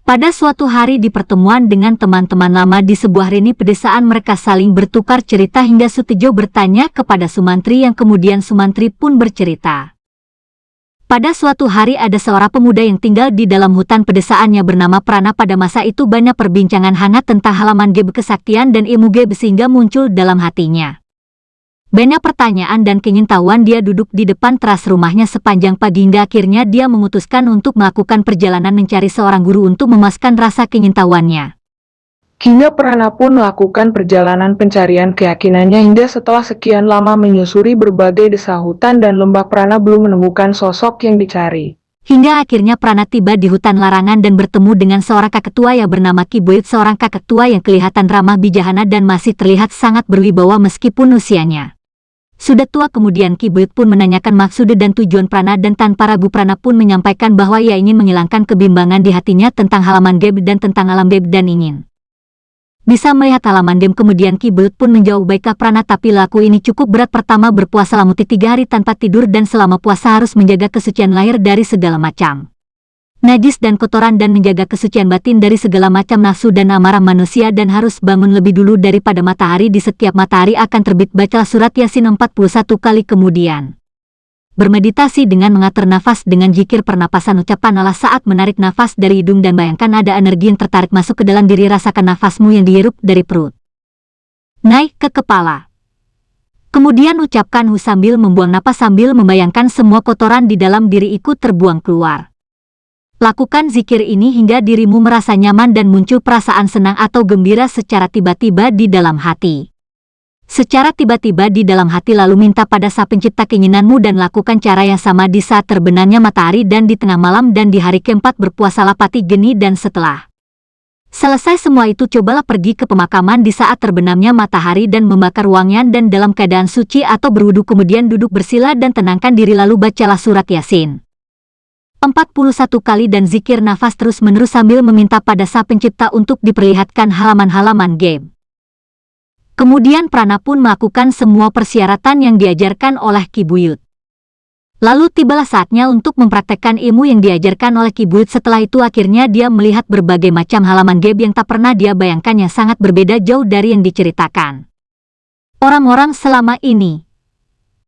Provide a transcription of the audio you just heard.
Pada suatu hari di pertemuan dengan teman-teman lama di sebuah rini pedesaan, mereka saling bertukar cerita hingga Sutejo bertanya kepada Sumantri yang kemudian Sumantri pun bercerita. Pada suatu hari ada seorang pemuda yang tinggal di dalam hutan pedesaannya bernama Prana. Pada masa itu banyak perbincangan hangat tentang halaman gaib kesaktian dan ilmu gaib sehingga muncul dalam hatinya banyak pertanyaan dan keingintahuan. Dia duduk di depan teras rumahnya sepanjang pagi hingga akhirnya dia memutuskan untuk melakukan perjalanan mencari seorang guru untuk memuaskan rasa keingintahuannya. Hingga Prana pun melakukan perjalanan pencarian keyakinannya hingga setelah sekian lama menyusuri berbagai desa hutan dan lembah, Prana belum menemukan sosok yang dicari. Hingga akhirnya Prana tiba di hutan larangan dan bertemu dengan seorang kakek tua yang bernama Ki Buyut, seorang kakek tua yang kelihatan ramah bijaksana dan masih terlihat sangat berwibawa meskipun usianya sudah tua. Kemudian Ki Buyut pun menanyakan maksud dan tujuan Prana dan tanpa ragu Prana pun menyampaikan bahwa ia ingin menghilangkan kebimbangan di hatinya tentang halaman gaib dan tentang alam gaib dan ingin bisa melihat halaman gaib. Kemudian Ki Buyut pun menjawab, baiklah Prana, tapi laku ini cukup berat. Pertama, berpuasa selama 3 hari tanpa tidur dan selama puasa harus menjaga kesucian lahir dari segala macam najis dan kotoran dan menjaga kesucian batin dari segala macam nafsu dan amarah manusia, dan harus bangun lebih dulu daripada matahari. Di setiap matahari akan terbit bacalah surat Yasin 41 kali, kemudian bermeditasi dengan mengatur nafas dengan zikir pernapasan. Ucapan Allah saat menarik nafas dari hidung dan bayangkan ada energi yang tertarik masuk ke dalam diri. Rasakan nafasmu yang dihirup dari perut naik ke kepala. Kemudian ucapkan hu sambil membuang napas sambil membayangkan semua kotoran di dalam diri ikut terbuang keluar. Lakukan zikir ini hingga dirimu merasa nyaman dan muncul perasaan senang atau gembira secara tiba-tiba di dalam hati. Secara tiba-tiba di dalam hati, lalu minta pada Sang Pencipta keinginanmu dan lakukan cara yang sama di saat terbenamnya matahari dan di tengah malam dan di hari keempat berpuasalah pati geni. Dan setelah selesai semua itu, cobalah pergi ke pemakaman di saat terbenamnya matahari dan membakar wangian dan dalam keadaan suci atau berwudu. Kemudian duduk bersila dan tenangkan diri, lalu bacalah surat Yasin 41 kali dan zikir nafas terus-menerus sambil meminta pada Sang Pencipta untuk diperlihatkan halaman-halaman gaib. Kemudian Prana pun melakukan semua persyaratan yang diajarkan oleh Ki Buyut. Lalu tibalah saatnya untuk mempraktekkan ilmu yang diajarkan oleh Ki Buyut. Setelah itu akhirnya dia melihat berbagai macam halaman gaib yang tak pernah dia bayangkan, yang sangat berbeda jauh dari yang diceritakan orang-orang selama ini.